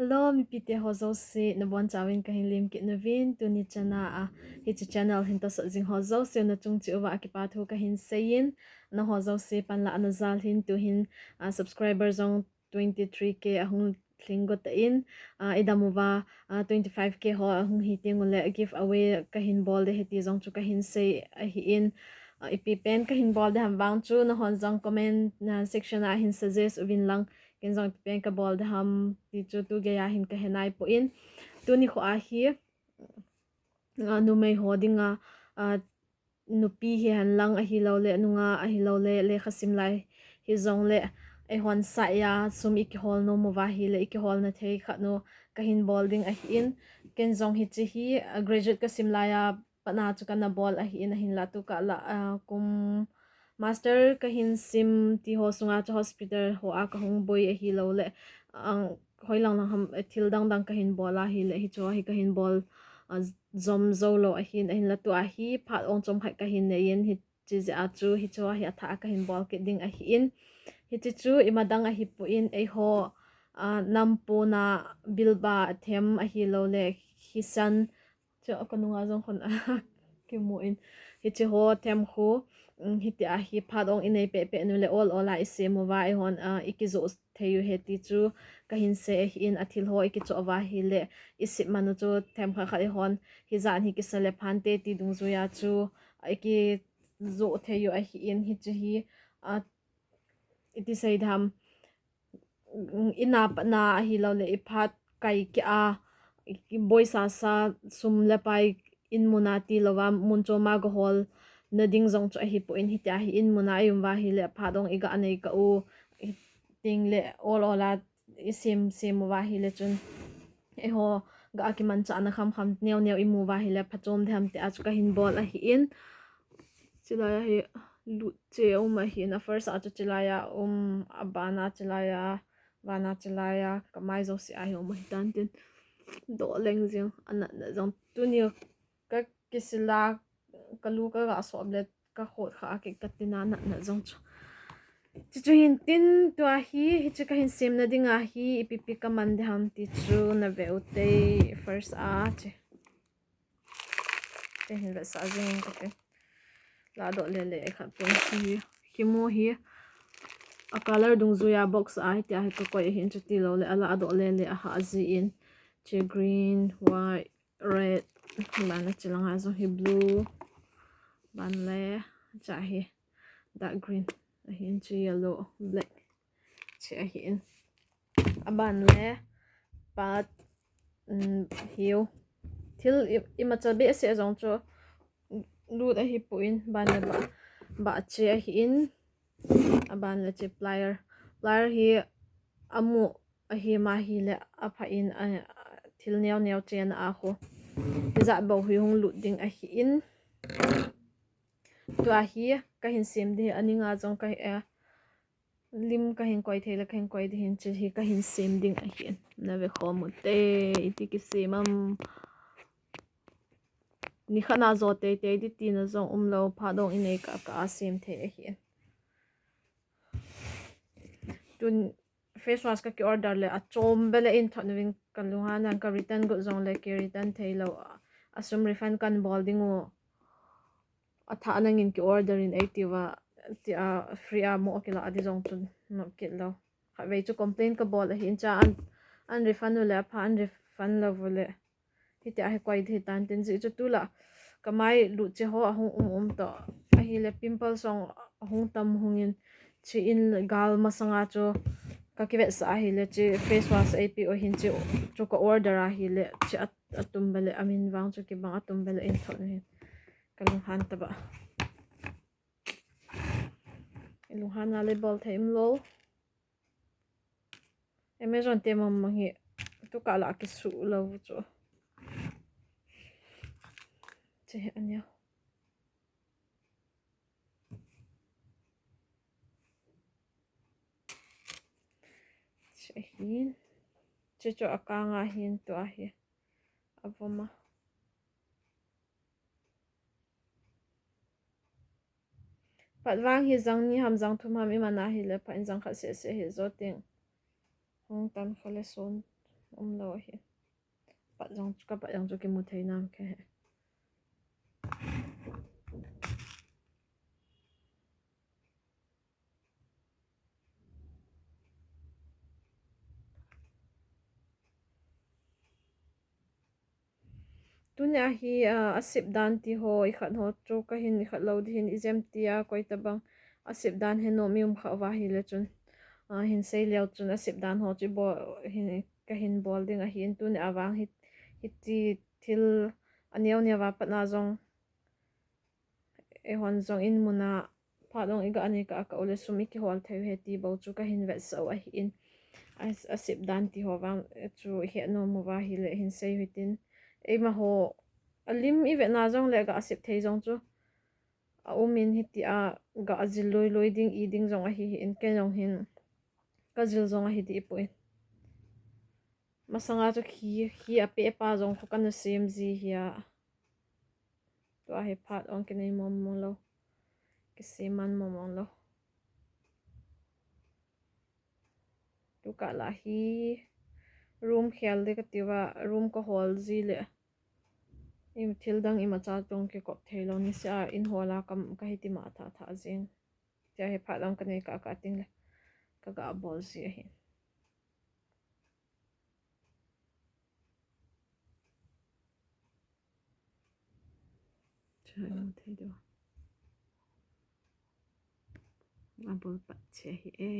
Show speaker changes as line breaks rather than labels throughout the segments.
Hello, mi pite hozo si na bon chawin kahin lim kit novin tu ni chana hi chi channel hin to so jing hozo si na chung chi over akipa thu kahin sayin na hozo si pan la anazal hin tu hin subscriber zong 23k ahung thlingo ta in idamuwa 25k ho ahung hi tingule give away kahin bol de heti zong chu kahin say hi in ipi pen kahin bol de ham wang chu na hon zong comment na section a hin suggest ubin lang kinzong pen ka bol de ham ti chu tu ge ya hin ka henai po in tu ni kho a hi nu mai ho dinga nupi hi han lang a hi lo le nunga a hi lo le khasim lai hi zong le e hon sa ya sum ik hol no mo wa hi le ik hol na thei kha no ka hin bol ding a hi in kinzong hi chi hi graduate ka sim la ya pana chu kana bol a hi in a hin la tu ka la kum master kahin sim ti ho sunga cha hospital ho a ka hong boy a hi lo le ang hoi lang lang ham thil dang dang kahin bola hi le hi cho hi kahin bol zom zolo a hin la tu a hi phat ong chom khai kahin ne yen hi chi a chu hi cho hi atha kahin bol ke ding a hi in hi chi chu imadang a hi pu in e ho nampo na bilba them a hi lo le hi san cho kanunga jong khon ki mu in hi chi ho them khu hiti a hi phadong inei pe pe nu le all a ise mo wa I hon ikizo theyu heti chu kahin se in athil ho ikicho wa hi le isip manu chu them kha kha I hon hi zan hi kisale phante ti dung zu ya chu iki zo theyu a hi in hi chu hi iti sei dham ina na hi lo le iphat kai ki a boy sa sum le pai in munati lowa muncho ma go hol na ding zong chu hi po in hi ta hi in muna yum wa hi le phadong iga anei ka u ting le all sim wa hi le chun e ho ga ki man cha na kham neu imu wa hi le phachom tham te a chu ka hin bol a hi in chila hi lu che ma hi na first a chu chila ya abana chila ya wana chila ya kamai zo si a hi ma hi tan tin do leng jing ana na zong tu ni ka kisila kalu ka ga so le ka khot kha ke katina na zong chu chu hin tin to a hi chu ka hin sem na dinga hi ipipi ka man de ham ti chu na ve ute first a che hin ve sa jing ka ke la do le kha pon hi mo hi a color dung zu ya box a hi ta ko hin chu ti lo le ala do le a ha zi in che green white red lana chilanga zo hi blue ban le cha hi dark green a hin chu yellow black che a hin a ban le pat hiu thil imacha be se zong cho lut a hi puin ban le ba che a hin a ban le che plier hi amu a hi ma hi le a pha in thil neo chen a kho za bo hui hong lut ding a hi in to a hi ka hin sem de aninga jong ka lim ka hin koi thela khen koi de hin chi hi ka hin sem ding a hi na ve kho mu te iti ki semam ni khana zo te di ti na zong lo pha dong inei ka sem the a hi tun face wash ka ki order le a chom bele in thon wing kalunga nan ka return go zong le ki return thelo asum refund kan bolding o atha nangin ki order in activa ti free mo okila adi zong chun no kilo kha ve chu complain ka bol hin cha an refund le pha an refund lo vole hi ti a kwai thi tan tin ji chu tula kamai lu che ho ahung to a hi le pimple song ahung tam hungin chi in gal masanga chu ka ki ve sa hi le chi face wash ap o hin chu ko order a hi le chi atum bele amin wang chu ki bang atum bele in thon hin kalung han ta ba ilung han ale bol theim lo amazon te mam hi tu ka la ki su lo chu che anya che hin che cho akanga hin to a hi avoma patwang hi zang ni ham zang thum ham imana hi le pa in zang kha se hi zo ting hong tan khale son lo hi pat jong chu ki mu thei nam ke tunya hi asip dan ti ho I khat ho chu ka hin I khat lo di hin izem tia koi tabang asip dan he no mium kha wa hi le chun hin sei leo chun asip dan ho chu bo hin ka hin bol ding a hin tun awang hi ti thil aniaw nia wa pat na zong e hon zong in muna pha dong iga ani ka ka ole sumi ki hol theu he ti bo chu ka hin vet so a hin asip dan ti ho wang chu he no mu wa hi le hin sei hitin e ma ho alim I ve na zong le ga asip thei zong chu a umin hi ti a ga azil loi ding I ding zong a hi in ke zong hin ka zil zong a hi ti pu in masanga chu hi a pe pa zong ko kan sim zi hi a to a he phat on ke nei mom lo ke se man mom lo tu ka la hi room khel de ka ti wa room ko hol zi le im thil dang ima cha tong ke ko thelo ni sa in hola kam ka hi ti ma tha zing tia he phat dang ka nei ka ting le ka ga bol zi hi chai thei do a bol pat che hi e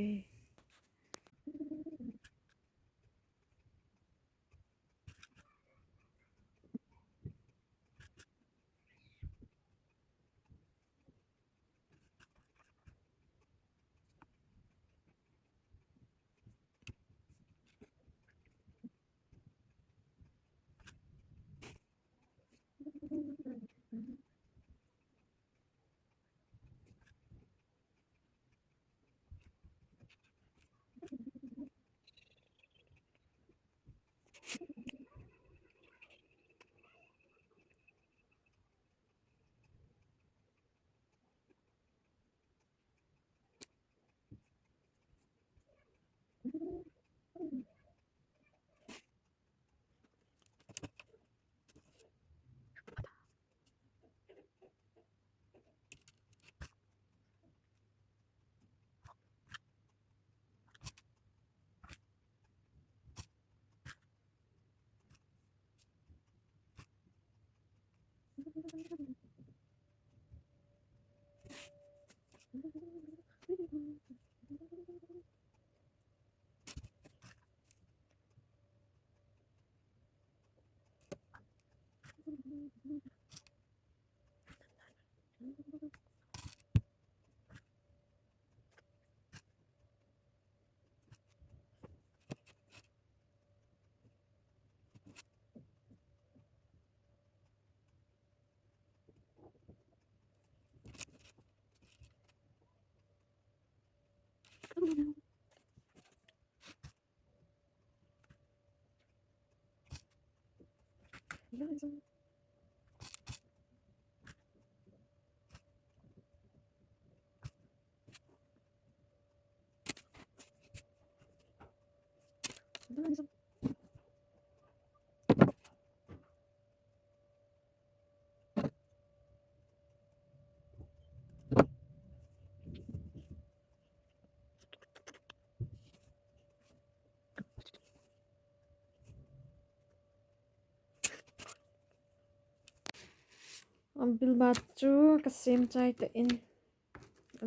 bil ba chu ka sem chai ta in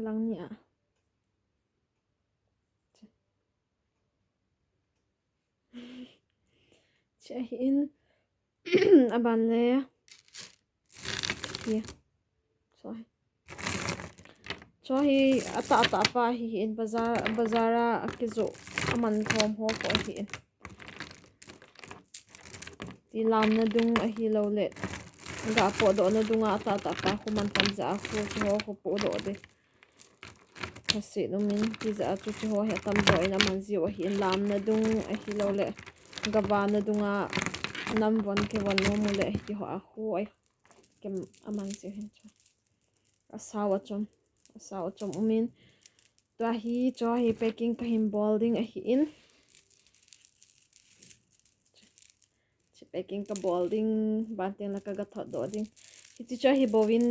lang ni a che in aban le hi cho hi ata pa hi in bazara akizo aman thom ho ko hi in ti lam na dung a hi lo le ga po do na dunga ata pa khuman tam za khu ho ko po do de kasi numin ti za chu chu ho he tam do ina man zi o hi in lam na dung a hi lo le ga ba na dunga nam von ke wan mo mu le ti ho a khu ai kem aman zi hin chu asawa chom umin to hi cho hi packing ka him bolding a hi in packing ka balding banting la ka ga thot do ding hi chi cha hi bowin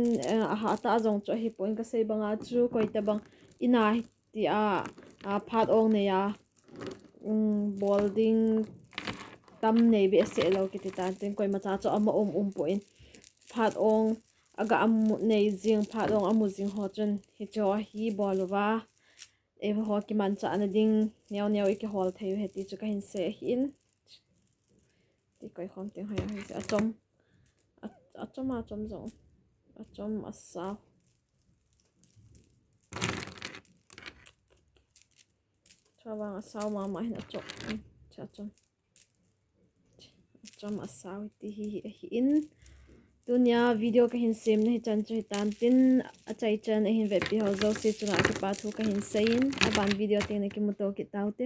a ha ta jong cho hi point ka sei banga chu koi ta bang ina ti a phat ong ne ya balding tam nei be se lo ki ti ta tin koi ma cha cho ama point phat ong aga amu nei jing phat ong amu jing ho chun hi cho hi bolwa e ho ki man cha na ding nyaw ik hol theu heti chu ka hin se hin ti koi khom ting ha hi achom zong achom asa chawang asa ma hin achom asa ti hi in tunia video ka hin sem na hi chan chu tan tin achai chan hin ve pi ho zo se chuna ki pa thu ka hin sein aban video te ne ki muto ki taute